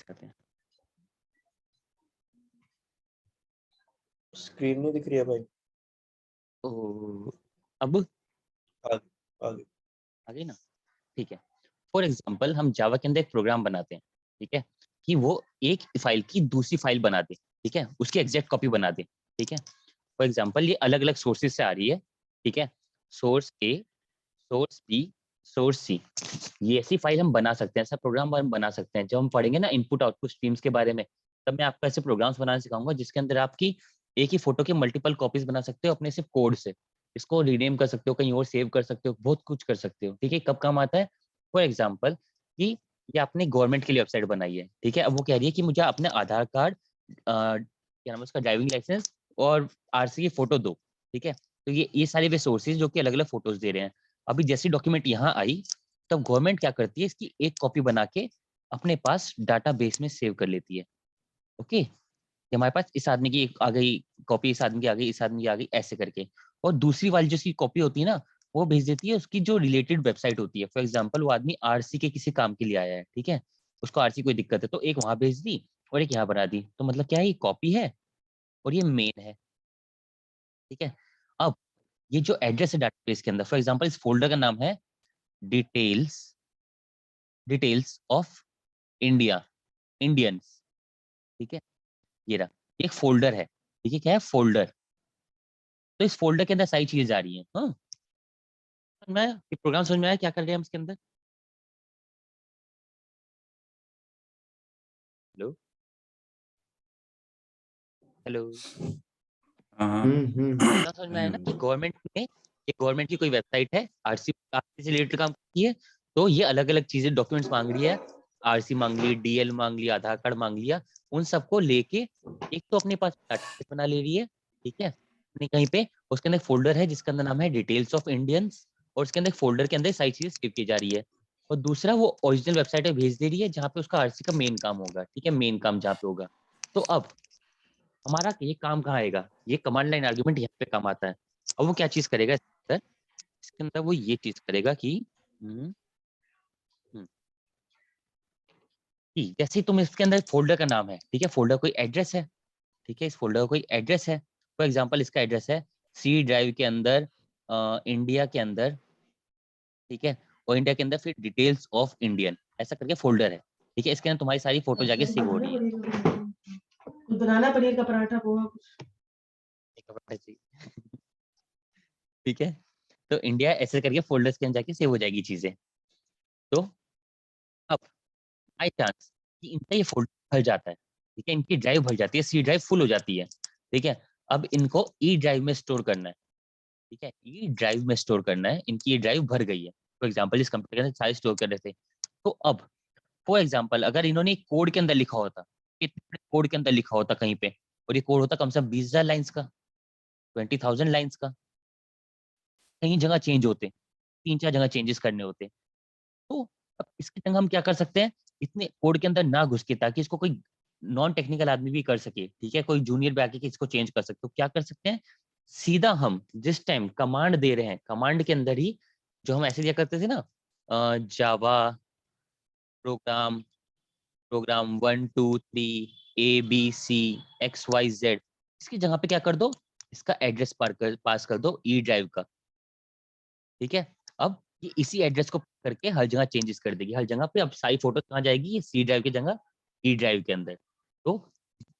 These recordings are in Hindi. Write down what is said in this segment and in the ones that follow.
करते हैं। स्क्रीन नहीं दिख रही है भाई। तो अब आगे आगे आगे ना, ठीक है। फॉर एग्जांपल हम जावा के अंदर एक प्रोग्राम बनाते हैं, ठीक है, कि वो एक फाइल की दूसरी फाइल बना दे, ठीक है, उसकी एग्जैक्ट कॉपी बना दे, ठीक है। फॉर एग्जांपल ये अलग अलग सोर्सेज से आ रही है, ठीक है, सोर्स ए, सोर्स बी, सोर्स सी, ये ऐसी फाइल हम बना सकते हैं, ऐसा प्रोग्राम हम बना सकते हैं। जब हम पढ़ेंगे ना इनपुट आउटपुट स्ट्रीम्स के बारे में, तब मैं आपको ऐसे प्रोग्राम्स बनाना सिखाऊंगा जिसके अंदर आपकी एक ही फोटो के मल्टीपल कॉपीज बना सकते हो अपने सिर्फ कोड से, इसको रीनेम कर सकते हो, कहीं और सेव कर सकते हो, बहुत कुछ कर सकते हो, ठीक है। कब काम आता है? फॉर एग्जाम्पल कि ये आपने गवर्नमेंट के लिए वेबसाइट बनाई है, ठीक है, अब वो कह रही है कि मुझे अपने आधार कार्ड, क्या नाम है उसका, ड्राइविंग लाइसेंस और आरसी की फोटो दो, ठीक है। तो ये सारे वे सोर्सेज जो कि अलग अलग फोटोज दे रहे हैं। अभी जैसी डॉक्यूमेंट यहाँ आई, तब गवर्नमेंट क्या करती है, इसकी एक कॉपी बना के अपने पास डाटाबेस में सेव कर लेती है। ओके, कि हमारे पास इस आदमी की आ गई कॉपी, इस आदमी की आ गई, इस आदमी की आ गई, ऐसे करके। और दूसरी वाली जो उसकी कॉपी होती है ना, वो भेज देती है उसकी जो रिलेटेड वेबसाइट होती है। फॉर एग्जाम्पल वो आदमी आरसी के किसी काम के लिए आया है, ठीक है, उसको आरसी कोई दिक्कत है, तो एक वहां भेज दी और एक यहाँ बना दी, तो मतलब क्या है, ये कॉपी है और ये मेन है, ठीक है। अब ये जो एड्रेस है डाटाबेस के अंदर, फॉर एग्जाम्पल इस फोल्डर का नाम है details, details of India, Indians, ठीक है, ये रहा, एक फोल्डर है, ठीक है, क्या है, फोल्डर। तो इस फोल्डर के अंदर सारी चीजें जा रही हैं। हाँ, समझ में आया? ये प्रोग्राम समझ में आया क्या कर रहे हैं हम इसके अंदर? हेलो, हेलो, हाँ प्रोग्राम समझ में आया ना कि गवर्नमेंट ने, ये गवर्नमेंट की कोई वेबसाइट है, आरसी आरसी से रिलेटेड काम करती है, तो ये अलग अलग चीजें डॉक्यूमेंट्स मांग रही है, आरसी मांग ली, डीएल मांग लिया, आधार कार्ड मांग लिया, उन सबको लेके एक तो अपने पास डाटाबेस बना ले रही है, ठीक है, अपने कहीं पे, उसके अंदर फोल्डर है जिसका अंदर नाम है डिटेल्स ऑफ इंडियंस, और उसके अंदर फोल्डर के अंदर सारी चीजें सेव की जा रही है। और दूसरा वो ओरिजिनल वेबसाइट पे भेज दे रही है जहाँ पे उसका आरसी का मेन काम होगा, ठीक है, मेन काम जहाँ पे होगा। तो अब हमारा ये काम कहाँ आएगा, ये कमांड लाइन आर्गुमेंट यहाँ पे काम आता है। अब वो क्या चीज करेगा इसके अंदर, वो ये चीज करेगा कि हम्म, हम्म, कि जैसे तुम इसके अंदर फोल्डर का नाम है, ठीक है, फोल्डर कोई एड्रेस है, ठीक है, इस फोल्डर का कोई एड्रेस है, फॉर एग्जांपल इसका एड्रेस है सी ड्राइव के अंदर, इंडिया के अंदर, ठीक है, और इंडिया के अंदर फिर डिटेल्स ऑफ इंडियन, ऐसा करके फोल्डर है, ठीक है, इसके अंदर तुम्हारी सारी फोटो जाके सेव हो रही है। कुछ बनाना, पनीर का पराठा, पोहा कुछ। ठीक है, तो इंडिया ऐसे करके फोल्डर्स के अंदर जाके सेव हो जाएगी चीजें। तो अब बाई चांस कि इनका ये फोल्डर भर जाता है, ठीक है, इनकी ड्राइव भर जाती है, सी ड्राइव फुल हो जाती है, ठीक है, अब इनको ई ड्राइव में स्टोर करना है, ठीक है, ई ड्राइव में स्टोर करना है, इनकी ये ड्राइव भर गई है, फॉर एग्जाम्पल इस कंप्यूटर के अंदर सारे स्टोर कर रहे थे। तो अब फॉर एग्जाम्पल अगर इन्होंने एक कोड के अंदर लिखा होता, कोड के अंदर लिखा होता कहीं पे, और ये कोड होता कम से कम 20,000 लाइन्स का, 20,000 लाइन्स का, कहीं जगह चेंज होते, 3-4 जगह चेंजेस करने होते। तो अब इसकी जगह हम क्या कर सकते हैं, इतने कोड के अंदर ना घुस के, ताकि इसको कोई नॉन टेक्निकल आदमी भी कर सके, ठीक है, कोई जूनियर भी आके इसको चेंज कर सकते, तो क्या कर सकते हैं, सीधा हम जिस टाइम कमांड दे रहे हैं, कमांड के अंदर ही, जो हम ऐसे दिया करते थे ना, जावा प्रोग्राम, प्रोग्राम 1 2 3 ABCXYZ, इसकी जगह पे क्या कर दो, इसका एड्रेस पास कर दो ई ड्राइव का, ठीक है। अब ये इसी एड्रेस को करके हर जगह चेंजेस कर देगी, हर जगह पे अब सारी फोटो कहाँ जाएगी, ये सी ड्राइव की जगह ई ड्राइव के अंदर। तो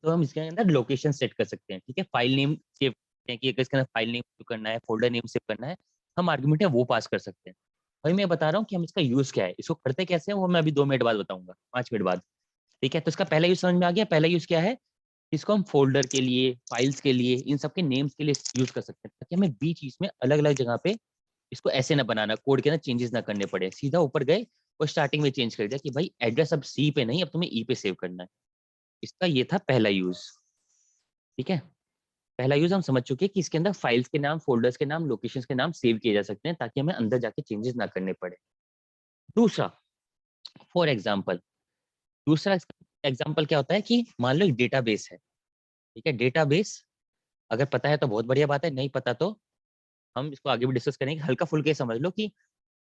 हम इसके अंदर लोकेशन सेट कर सकते हैं, ठीक है, फाइल नेम सेव करते हैं कि अगर इसके अंदर फाइल नेम सेव करना है, फोल्डर नेम सेव करना है, हम आर्गुमेंट है वो पास कर सकते हैं। भाई मैं बता रहा हूँ कि हम इसका यूज क्या है, इसको करते कैसे हैं वो मैं अभी 2 मिनट बाद बताऊंगा, 5 मिनट बाद, ठीक है। तो इसका पहला यूज समझ में आ गया, पहला यूज क्या है, इसको हम फोल्डर के लिए, फाइल्स के लिए, इन सबके नेम्स के लिए यूज कर सकते हैं, ताकि हमें बीच बीच में अलग अलग जगह पे इसको ऐसे ना बनाना, कोड के ना चेंजेस ना करने पड़े, सीधा ऊपर गए और स्टार्टिंग में चेंज कर दिया कि भाई एड्रेस अब सी पे नहीं, अब तुम्हें ई पे सेव करना है। इसका ये था पहला यूज, ठीक है। पहला यूज हम समझ चुके हैं कि इसके अंदर फाइल्स के नाम, फोल्डर्स के नाम, लोकेशंस के नाम सेव किए जा सकते हैं, ताकि हमें अंदर जाके चेंजेस ना करने पड़े। दूसरा, फॉर एग्जाम्पल, दूसरा एग्जाम्पल क्या होता है कि मान लो एक डेटाबेस है, ठीक है, डेटाबेस अगर पता है तो बहुत बढ़िया बात है, नहीं पता तो हम इसको आगे भी डिस्कस करेंगे, हल्का फुल्का ही समझ लो कि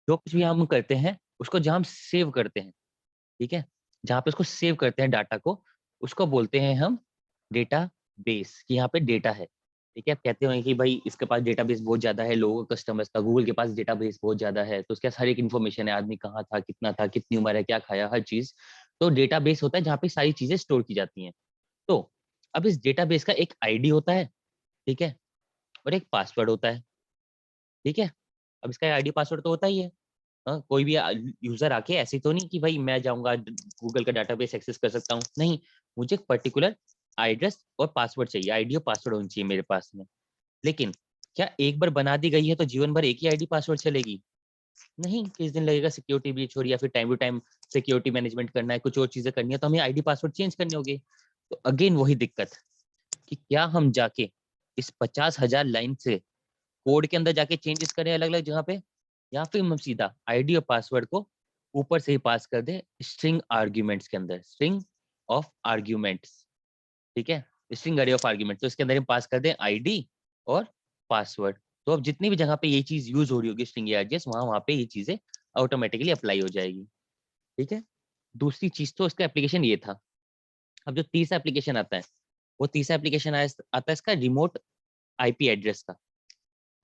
जो कुछ भी हम करते हैं उसको जहाँ हम सेव करते हैं, ठीक है, जहाँ पे उसको सेव करते हैं डाटा को, उसको बोलते हैं हम डेटा बेस, कि यहाँ पे डेटा है। ठीक है, आप कहते हो कि भाई इसके पास डेटाबेस बहुत ज्यादा है, लोगों का, कस्टमर्स का, गूगल के पास डेटाबेस बहुत ज्यादा है, तो उसके पास हर एक इन्फॉर्मेशन है, आदमी कहाँ था, कितना था, कितनी उम्र है, क्या खाया, हर चीज। तो डेटाबेस होता है जहाँ पे सारी चीजें स्टोर की जाती हैं। तो अब इस डेटाबेस का एक आईडी होता है, ठीक है, और एक पासवर्ड होता है। ठीक है, अब इसका आईडी पासवर्ड तो होता ही है। हाँ, कोई भी यूजर आके ऐसे तो नहीं कि भाई मैं जाऊंगा गूगल का डाटाबेस एक्सेस कर सकता हूँ, नहीं, मुझे एक पर्टिकुलर एड्रेस और पासवर्ड चाहिए, आईडी और पासवर्ड होनी चाहिए मेरे पास में। लेकिन क्या एक बार बना दी गई है तो जीवन भर एक ही आईडी पासवर्ड चलेगी? नहीं, किस दिन लगेगा सिक्योरिटी ब्रीच हो रही है, या फिर time to time security management करना है, कुछ और चीजें करनी है, तो हमें आईडी पासवर्ड चेंज करने होंगे। तो अगेन वही दिक्कत कि क्या हम जाके इस 50,000 लाइन से कोड के अंदर जाके चेंजेस करें अलग अलग जगह पे, या फिर हम सीधा आईडी और पासवर्ड को ऊपर से ही पास कर दें स्ट्रिंग आर्ग्यूमेंट्स के अंदर, स्ट्रिंग ऑफ आर्ग्यूमेंट्स। ठीक है, स्ट्रिंग अरे ऑफ आर्ग्यूमेंट, तो इसके अंदर हम पास कर दें आईडी और पासवर्ड। तो अब जितनी भी जगह पे ये चीज यूज हो रही होगी स्ट्रिंग एड्रेस, वहां पे ये चीजें ऑटोमेटिकली अप्लाई हो जाएगी। ठीक है, दूसरी चीज तो इसका एप्लीकेशन ये था। अब जो तीसरा एप्लीकेशन आता है, वो तीसरा एप्लीकेशन आता है इसका रिमोट आईपी एड्रेस का।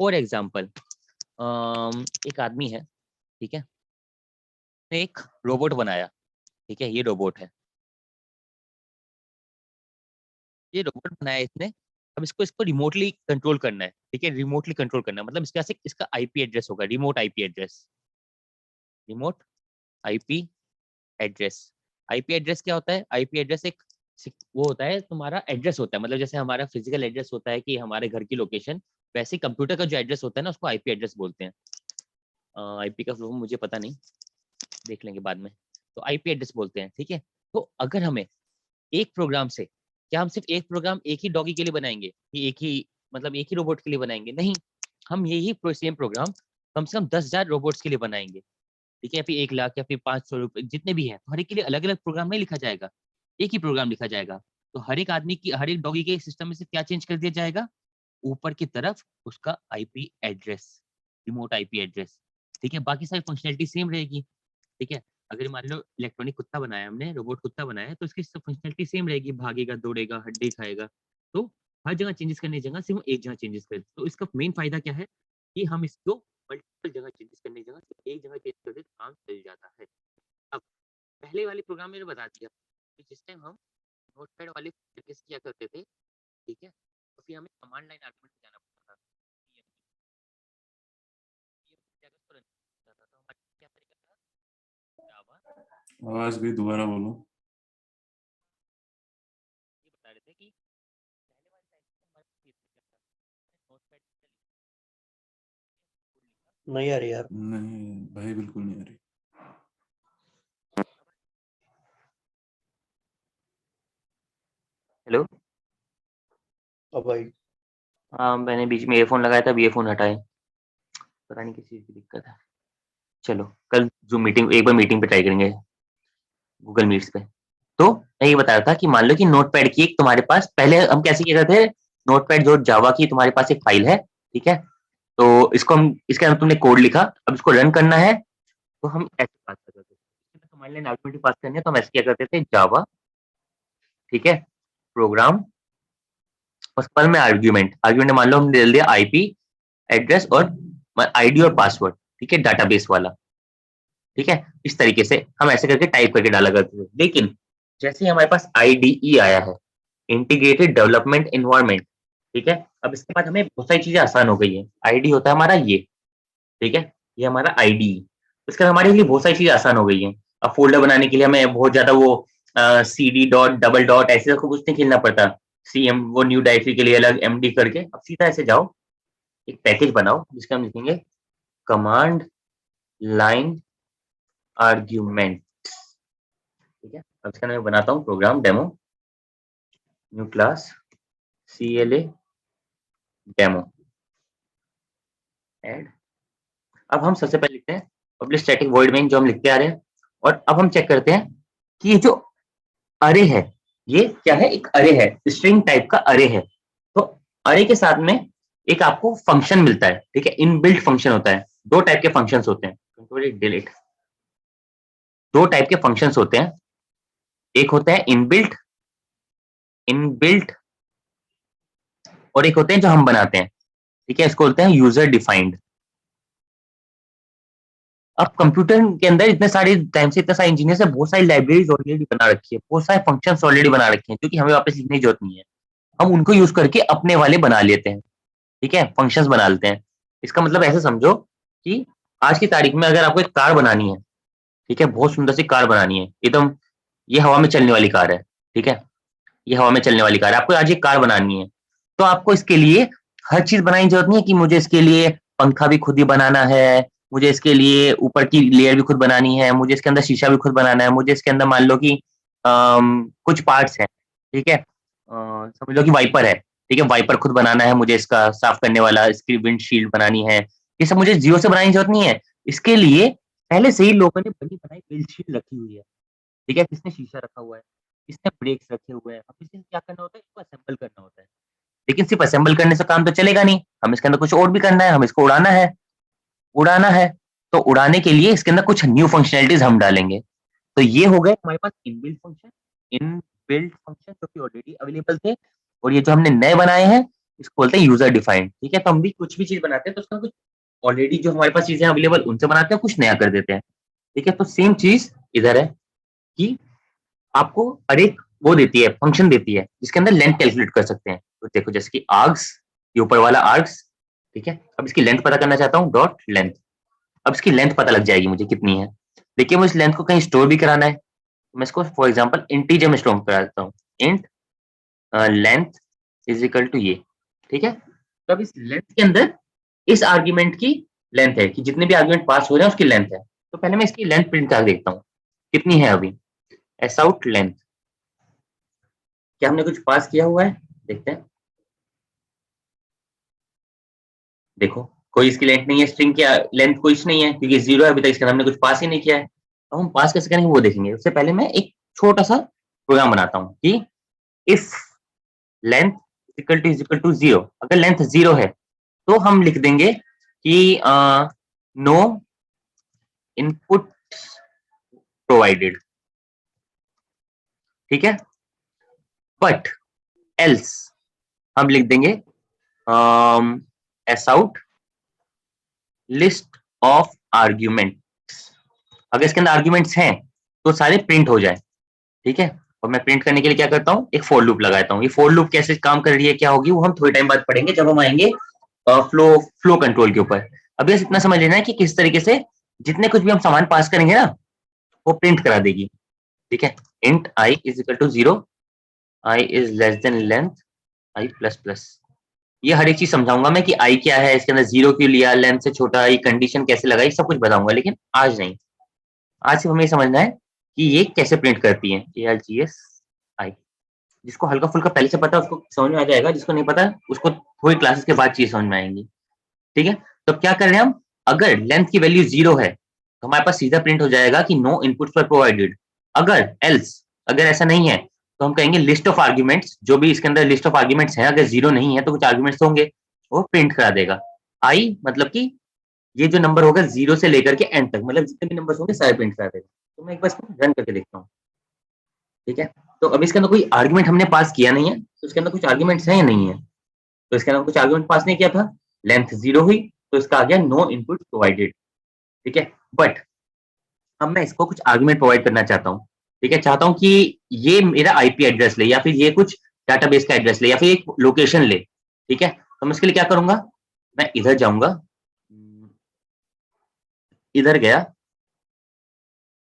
फॉर एग्जाम्पल, एक आदमी है, ठीक है, ने एक रोबोट बनाया। ठीक है, ये रोबोट है, ये रोबोट बनाया इसने। अब इसको इसको रिमोटली कंट्रोल करना है। ठीक है, रिमोटली कंट्रोल करना है, मतलब इसके पास इसका आईपी एड्रेस होगा, remote IP address, remote IP address. IP address क्या होता है? आईपी एड्रेस एक वो होता है, तुम्हारा एड्रेस होता है, मतलब जैसे हमारा फिजिकल एड्रेस होता है कि हमारे घर की लोकेशन, वैसे कंप्यूटर का जो एड्रेस होता है ना, उसको आईपी एड्रेस बोलते हैं। आईपी का फुल मुझे पता नहीं, देख लेंगे बाद में। तो आईपी एड्रेस बोलते हैं। ठीक है, तो अगर हमें एक प्रोग्राम से, क्या हम सिर्फ एक प्रोग्राम एक ही डॉगी के लिए बनाएंगे, कि एक ही, मतलब एक ही रोबोट के लिए बनाएंगे? नहीं, हम यही सेम प्रोग्राम कम से कम 10,000 रोबोट्स के लिए बनाएंगे। ठीक है, या फिर 1 लाख या फिर 500 रुपए, जितने भी हैं, तो हर एक के लिए अलग अलग प्रोग्राम नहीं लिखा जाएगा, एक ही प्रोग्राम लिखा जाएगा। तो हर एक आदमी की, हर एक डॉगी के सिस्टम में से क्या चेंज कर दिया जाएगा? ऊपर की तरफ उसका IP address, remote IP address. ठीक है, बाकी सारी फंक्शनैलिटी सेम रहेगी। ठीक है, अगर मान लो इलेक्ट्रॉनिक कुत्ता बनाया हमने, रोबोट कुत्ता बनाया है, तो इसकी सब फंक्शनैलिटी सेम रहेगी, भागेगा, दौड़ेगा, हड्डी खाएगा। तो हर जगह चेंजेस करने की जगह सिर्फ एक जगह चेंजेस कर, तो इसका मेन फायदा क्या है कि हम इसको मल्टीपल जगह चेंजेस करने की जगह सिर्फ एक जगह चेंज कर दे तो काम चल जाता है। अब पहले वाले प्रोग्राम में बता दिया कि जिस टाइम हम नोटपैड वाले चेंजेस किया करते थे, ठीक है, तो फिर हमें कमांड लाइन आर्गुमेंट में जाना पड़ता था। तो हमारा क्या तरीका था? जावा, आवाज भी दोबारा बोलो। ये बता रहे थे कि पहले वाले टाइम में हमारे पास ये तरीका था, नोटपैड नहीं आ रही यार। नहीं भाई, बिल्कुल नहीं आ रही। हेलो। अब भाई हाँ, मैंने बीच में ईयरफोन लगाया था, अब ईयरफोन हटाए, पता नहीं किस चीज़ की दिक्कत है। चलो, कल जूम मीटिंग, एक बार मीटिंग पे ट्राई करेंगे, गूगल मीट्स पे। तो मैं ये बता रहा था कि मान लो कि नोटपैड की एक तुम्हारे पास, पहले हम कैसे किया करते थे, नोटपैड जो जावा की तुम्हारे पास एक फाइल है, ठीक है, तो इसको हम, इसके अंदर तुमने कोड लिखा, अब इसको रन करना है, तो हम ऐसे पास करते थे, कमांड लाइन आर्गुमेंट पास करनी है, तो हम ऐसे क्या करते थे, जावा, ठीक है, प्रोग्राम, उसके बाद में आर्ग्यूमेंट, आर्ग्यूमेंट मान लो हमने दे दिया आईपी एड्रेस और आईडी और पासवर्ड, ठीक है, डाटाबेस वाला। ठीक है, इस तरीके से हम ऐसे करके टाइप करके डाला करते थे। लेकिन जैसे ही हमारे पास आईडीई आया है, इंटीग्रेटेड डेवलपमेंट एनवायरनमेंट, ठीक है, अब इसके बाद हमें बहुत सारी चीजें आसान हो गई है। आईडी होता है हमारा ये, ठीक है, ये हमारा आईडी, इसके बाद हमारे लिए बहुत सारी चीजें आसान हो गई है। अब फोल्डर बनाने के लिए हमें बहुत ज्यादा वो सीडी डॉट डबल डॉट ऐसे कुछ नहीं खेलना पड़ता, सीएम वो न्यू डायरेक्टरी के लिए अलग एमडी करके, अब सीधा ऐसे जाओ, एक पैकेज बनाओ जिसका हम लिखेंगे कमांड लाइन आर्ग्यूमेंट। ठीक है, अब इसका मैं बनाता हूँ program demo, new class CLA demo एड। अब हम सबसे पहले लिखते हैं पब्लिश स्टैटिक वॉइड मेन, जो हम लिखते आ रहे हैं, और अब हम चेक करते हैं कि ये जो अरे है, ये क्या है, एक अरे है, स्ट्रिंग टाइप का अरे है। तो अरे के साथ में एक आपको फंक्शन मिलता है, ठीक है, इनबिल्ट फंक्शन होता है। दो टाइप के फंक्शंस होते हैं, कंट्रोल डिलीट, दो टाइप के फंक्शंस होते हैं। एक होता है इनबिल्ट और एक होते हैं जो हम बनाते हैं, ठीक है, इसको बोलते हैं यूजर डिफाइंड। अब कंप्यूटर के अंदर इतने सारे टाइम से इतने सारे इंजीनियर से बहुत सारी लाइब्रेरीज ऑलरेडी बना रखी है, बहुत सारे फंक्शंस ऑलरेडी बना रखे हैं, क्योंकि हमें वापस लिखने की जरूरत नहीं है, हम उनको यूज करके अपने वाले बना लेते हैं, ठीक है, फंक्शंस बना लेते हैं। इसका मतलब ऐसे समझो कि आज की तारीख में अगर आपको एक कार बनानी है, ठीक है, बहुत सुंदर सी कार बनानी है, एकदम ये हवा में चलने वाली कार है, ठीक है, ये हवा में चलने वाली कार है, आपको आज एक कार बनानी है, तो आपको इसके लिए हर चीज बनाने की जरूरत नहीं है कि मुझे इसके लिए पंखा भी खुद ही बनाना है, मुझे इसके लिए ऊपर की लेयर भी खुद बनानी है, मुझे इसके अंदर शीशा भी खुद बनाना है, मुझे इसके अंदर मान लो कि कुछ पार्ट्स हैं, ठीक है, समझ लो कि वाइपर है, ठीक है, वाइपर खुद बनाना है, मुझे इसका साफ करने वाला, इसकी विंडशील्ड बनानी है, ये सब मुझे जीरो से बनाने की जरूरत नहीं है। इसके लिए पहले से ही लोगों ने बनी बनाई विंडशील्ड रखी हुई है, ठीक है, किसने शीशा रखा हुआ है, किसने ब्रेक्स रखे हुए हैं, अब किसी क्या करना होता है, इसको असेंबल करना होता है, लेकिन सिर्फ असेंबल करने से काम तो चलेगा नहीं, हम इसके अंदर कुछ और भी करना है, हम इसको उड़ाना है, तो उड़ाने के लिए इसके अंदर कुछ न्यू फंक्शनैलिटीज हम डालेंगे। तो ये हो गए हमारे पास इनबिल्ट फंक्शन जो कि ऑलरेडी अवेलेबल थे, और ये जो हमने नए बनाए हैं इसको बोलते हैं यूजर डिफाइंड, ठीक है। तो हम भी कुछ भी चीज बनाते हैं तो उसका कुछ ऑलरेडी जो हमारे पास चीजें अवेलेबल उनसे बनाते हैं, कुछ नया कर देते हैं, ठीक है। तो सेम चीज इधर है कि आपको हर एक वो देती है, फंक्शन देती है जिसके अंदर लेंथ कैलकुलेट कर सकते हैं। तो देखो जैसे कि आर्क्स, ये ऊपर वाला आर्क्स, ठीक है, अब इसकी लेंथ पता करना चाहता हूँ, डॉट लेंथ, अब इसकी लेंथ पता लग जाएगी मुझे कितनी है, लेकिन मुझे इस लेंथ को कहीं स्टोर भी कराना है, तो मैं इसको फॉर एग्जांपल इंटीजर में स्टोर करा देता हूँ, int length is equal to ये, ठीक है। तो अब इस लेंथ के अंदर इस आर्ग्यूमेंट की लेंथ है कि जितने भी आर्ग्यूमेंट पास हो रहे हैं उसकी लेंथ है, तो पहले मैं इसकी लेंथ प्रिंट कर देखता हूँ कितनी है अभी, एस आउट लेंथ, क्या हमने कुछ पास किया हुआ है, देखते हैं, देखो कोई इसकी लेंथ नहीं है, स्ट्रिंग की लेंथ कुछ नहीं है क्योंकि जीरो है, अभी तक इसका हमने कुछ पास ही नहीं किया है। अब हम पास कैसे करेंगे वो देखेंगे, उससे पहले मैं एक छोटा सा प्रोग्राम बनाता हूँ कि if length is equal to zero, अगर लेंथ जीरो है तो हम लिख देंगे कि नो इनपुट प्रोवाइडेड, ठीक है, बट एल्स हम लिख देंगे S out list of arguments, अगर इसके अंदर आर्ग्यूमेंट्स हैं तो सारे प्रिंट हो जाए, ठीक है। और मैं प्रिंट करने के लिए क्या करता हूँ, एक फॉर लूप लगाता हूँ। ये फॉर लूप कैसे काम कर रही है, क्या होगी, वो हम थोड़ी टाइम बाद पढ़ेंगे जब हम आएंगे फ्लो कंट्रोल के ऊपर। अभी बस इतना समझ लेना है कि किस तरीके से जितने कुछ भी हम सामान पास करेंगे ना वो प्रिंट करा देगी, ठीक है। Int I is equal to zero, I is less than length I plus plus, ये हर एक चीज समझाऊंगा मैं कि आई क्या है, इसके अंदर जीरो क्यों लिया, लेंथ से छोटा आई, कंडीशन कैसे लगाई, सब कुछ बताऊंगा, लेकिन आज नहीं, आज सिर्फ हमें ये समझना है कि ये कैसे प्रिंट करती है, ARGS आई। जिसको हल्का फुल्का पहले से पता है उसको समझ में आ जाएगा, जिसको नहीं पता उसको थोड़ी क्लासेस के बाद चीज समझ में आएंगी, ठीक है। तो क्या कर रहे हैं हम, अगर लेंथ की वैल्यू जीरो है तो हमारे पास सीधा प्रिंट हो जाएगा कि नो इनपुट्स वर प्रोवाइडेड, अगर एल्स, अगर ऐसा नहीं है तो हम कहेंगे लिस्ट ऑफ आर्ग्यूमेंट्स, जो भी इसके अंदर लिस्ट ऑफ आर्ग्यूमेंट्स हैं, अगर जीरो नहीं है तो कुछ आर्ग्यूमेंट्स होंगे, वो प्रिंट करा देगा। आई मतलब कि ये जो नंबर होगा जीरो से लेकर के एंड तक, मतलब जितने भी नंबर होंगे सारे प्रिंट करा देगा। तो मैं एक बार इसको रन करके देखता हूँ, ठीक है। तो अभी इसके अंदर कोई आर्ग्यूमेंट हमने पास किया नहीं है, तो इसके अंदर कुछ आर्ग्यूमेंट्स हैं या नहीं है, तो इसके अंदर कुछ आर्ग्यूमेंट पास नहीं किया था, लेंथ जीरो हुई तो इसका आ गया नो इनपुट प्रोवाइडेड, ठीक है। बट अब मैं इसको कुछ आर्ग्यूमेंट प्रोवाइड करना चाहता हूँ, ठीक है, चाहता हूँ कि ये मेरा आईपी एड्रेस ले, या फिर ये कुछ डाटाबेस का एड्रेस ले, या फिर एक लोकेशन ले, ठीक है। तो मैं इसके लिए क्या करूंगा, मैं इधर जाऊंगा, इधर गया,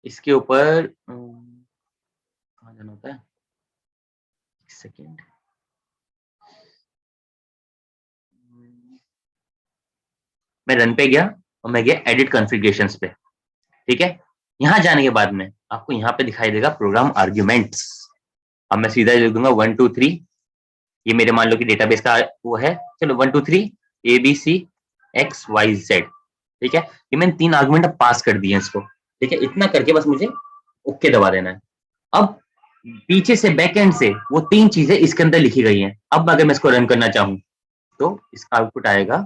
इसके ऊपर कहाँ जाना होता है, एक सेकेंड, मैं रन पे गया और मैं गया एडिट कॉन्फ़िगरेशंस पे, ठीक है। यहाँ जाने के बाद में आपको यहाँ पे दिखाई देगा प्रोग्राम आर्ग्यूमेंट्स, अब मैं सीधा लिख दूंगा 1 2 3, ये मेरे मान लो कि डेटाबेस का वो है, चलो 1 2 3 ABCXYZ, ठीक है। ये मैंने 3 आर्गुमेंट पास कर दिए इसको, ठीक है। इतना करके बस मुझे ओके दबा देना है। अब पीछे से बैक एंड से वो 3 चीजें इसके अंदर लिखी गई हैं। अब अगर मैं इसको रन करना चाहूँ तो इसका आउटपुट आएगा,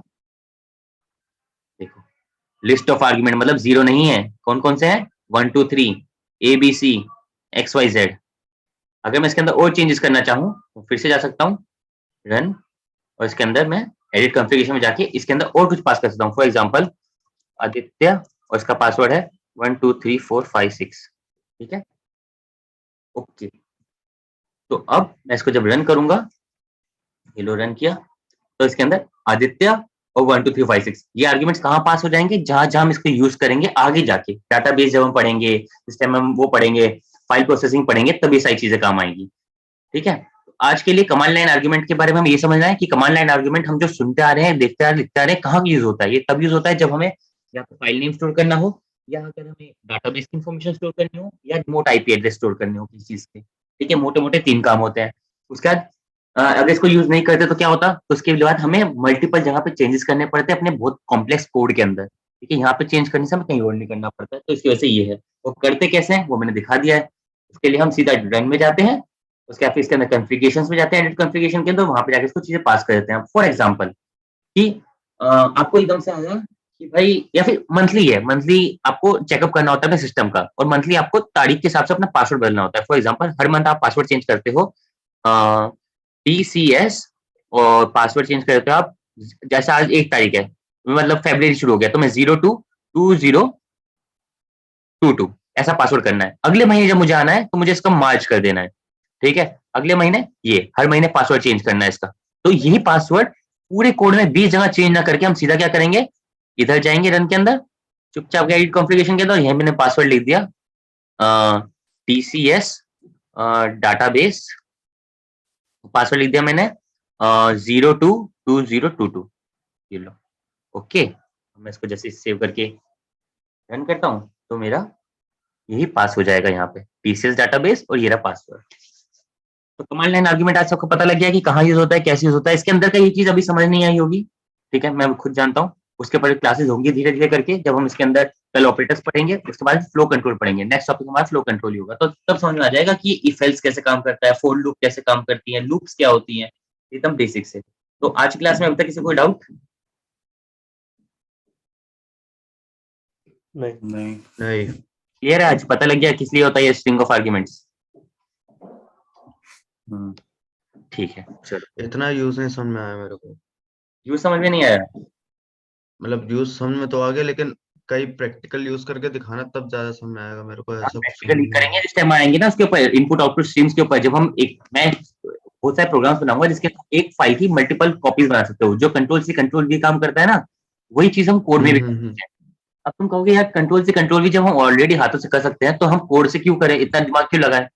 देखो लिस्ट ऑफ आर्गुमेंट, मतलब जीरो नहीं है, कौन कौन से हैं, 1 2 3 ABC XYZ, अगर मैं इसके अंदर और चेंजेस करना चाहूँ तो फिर से जा सकता हूँ रन, और इसके अंदर मैं एडिट कॉन्फ़िगरेशन में जाके इसके अंदर और कुछ पास कर सकता हूँ। फॉर एग्जांपल आदित्य, और इसका पासवर्ड है 123456, ठीक है। ओके, तो अब मैं इसको जब रन करूंगा, ये लो रन किया, तो इसके अंदर आदित्य और 12356 ये आर्ग्यूमेंट्स कहाँ पास हो जाएंगे, जहां जहां हम इसको यूज करेंगे आगे जाके, डाटाबेस जब हम पढ़ेंगे, इस टाइम हम वो पढ़ेंगे, फाइल प्रोसेसिंग पढ़ेंगे, तब ये सारी चीजें काम आएंगी, ठीक है। आज के लिए कमांड लाइन आर्ग्यूमेंट के बारे में हमें ये समझना है कि कमांड लाइन आर्ग्यूमेंट हम जो सुनते आ रहे हैं, देखते आ रहे हैं, लिखते आ रहे हैं, कहाँ यूज होता है। ये तब यूज होता है जब हमें या तो फाइल नेम स्टोर करना हो, या अगर हमें डाटाबेस की इन्फॉर्मेशन स्टोर करनी हो, या रिमोट आईपी एड्रेस स्टोर करनी हो किसी चीज के, ठीक है। मोटे मोटे 3 काम होते हैं। उसके बाद अगर इसको यूज नहीं करते तो क्या होता, तो उसके बाद हमें मल्टीपल जगह पे चेंजेस करने पड़ते हैं अपने बहुत कॉम्प्लेक्स कोड के अंदर, ठीक है। यहाँ पे चेंज करने से हमें कहीं और नहीं करना पड़ता है, तो इसकी वजह से ये है। वो करते कैसे हैं वो मैंने दिखा दिया है। उसके लिए हम सीधा रन में जाते हैं, उसके बाद फिर इसके अंदर कॉन्फ़िगरेशंस में जाते हैं, एडिट कॉन्फ़िगरेशन के अंदर, वहां पे जाके इसको चीजें पास कर देते हैं। फॉर एग्जांपल कि आपको एकदम से आया कि भाई, या फिर मंथली है, मंथली आपको चेकअप करना होता है अपने सिस्टम का, और मंथली आपको तारीख के हिसाब से अपना पासवर्ड बदलना होता है। फॉर एग्जांपल हर मंथ आप पासवर्ड चेंज करते हो TCS, और पासवर्ड चेंज करते हो आप, जैसा आज 1 तारीख है, मतलब फरवरी शुरू हो गया, तो मैं 02/2022 ऐसा पासवर्ड करना है। अगले महीने जब मुझे आना है तो मुझे इसका मार्च कर देना है, ठीक है। अगले महीने ये हर महीने पासवर्ड चेंज करना है इसका। तो यही पासवर्ड पूरे कोड में 20 जगह चेंज ना करके हम सीधा क्या करेंगे, इधर जाएंगे रन के अंदर, चुपचाप गए एडिट कॉन्फ़िगरेशन के अंदर, यहीं मैंने पासवर्ड लिख दिया TCS डाटाबेस, पासवर्ड लिख दिया मैंने 02/2022, ये लो। ओके, मैं इसको जैसे सेव करके रन करता हूँ तो मेरा यही पास हो जाएगा यहाँ पे, TCS डाटाबेस, और ये रहा पासवर्ड। तो कमांड लाइन आर्गुमेंट आज सबको पता लग गया कि कहाँ यूज होता है, कैसे यूज होता है। इसके अंदर का ये चीज अभी समझ नहीं आई होगी, ठीक है, मैं खुद जानता हूँ। उसके ऊपर क्लासेस होंगी धीरे धीरे करके, जब हम इसके अंदर कल ऑपरेटर्स पढ़ेंगे, उसके बाद फ्लो कंट्रोल पढ़ेंगे। नेक्स्ट टॉपिक हमारा फ्लो कंट्रोल ही होगा, तो तब समझ में आ जाएगा कि इफ एल्स कैसे काम करता है, फोर लूप कैसे काम करती है, लूप्स क्या होती है, एकदम बेसिक से। तो आज की क्लास में अभी तक किसी कोई डाउट? नहीं। नहीं। नहीं। क्लियर है? आज पता लग गया किस लिए होता है ये स्ट्रिंग ऑफ आर्ग्यूमेंट्स? हम्म, ठीक है, चलो। इतना यूज नहीं समझ में आया मेरे को। यूज समझ में नहीं आया? मतलब यूज समझ में तो आ गया, लेकिन कई प्रैक्टिकल यूज करके दिखाना तब ज्यादा समझ में आएगा मेरे को। ऐसा कुछ समझ प्रैक्टिकली में नहीं करेंगे आया। जिस टाइम आएंगे ना उसके ऊपर, इनपुट आउटपुट स्ट्रीम्स के ऊपर, जब हम मैं बहुत सारे प्रोग्राम्स बनाऊंगा जिसके एक फाइल की मल्टीपल कॉपीज बना सकते हो। जो कंट्रोल से कंट्रोल भी काम करता है ना, वही चीज हम कोड में भी कर सकते हैं। अब तुम कहोगे यार कंट्रोल से कंट्रोल भी जब हम ऑलरेडी हाथों से कर सकते हैं तो हम कोड से क्यों करें, इतना दिमाग क्यों लगाएं।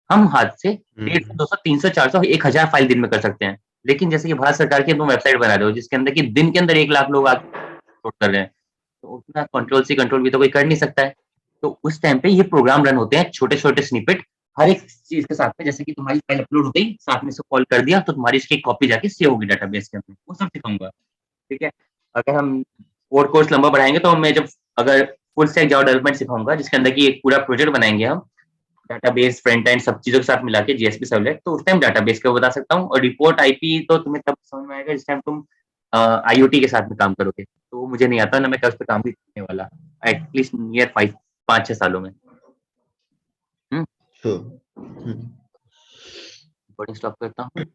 हम हाथ से 150, 200, 300, 400, 1000 फाइल दिन में कर सकते हैं। लेकिन जैसे कि भारत सरकार की तुम वेबसाइट बना रहे हो जिसके अंदर की दिन के अंदर 1 लाख लोग अपलोड कर रहे हैं, तो उतना कंट्रोल से कंट्रोल भी तो कोई कर नहीं सकता है। तो उस टाइम पे ये प्रोग्राम रन होते हैं, छोटे छोटे स्निपेट हर एक चीज के साथ में। जैसे कि तुम्हारी फाइल अपलोड हो गई, साथ में इसको कॉल कर दिया, तो तुम्हारी इसकी कॉपी जाके सेव होगी डाटाबेस के अंदर, वो सब सिखाऊंगा, ठीक है। अगर हम और कोर्स लंबा बढ़ाएंगे तो मैं जब अगर फुल स्टैक जावा डेवलपमेंट सिखाऊंगा जिसके अंदर की एक पूरा प्रोजेक्ट बनाएंगे हम, डाटाबेस फ्रंट एंड सब चीजों के साथ मिला के जीएसपी सर्वलेट, तो उस टाइम डाटाबेस का बता सकता हूँ। और रिपोर्ट आईपी तो तुम्हें तब समझ में आएगा जिस टाइम तुम आईओटी के साथ में काम करोगे, तो वो मुझे नहीं आता ना, मैं उस पर काम भी करने वाला एटलीस्ट नियर 5-6 सालों में। Sure. रिकॉर्डिंग स्टॉप करता हूँ।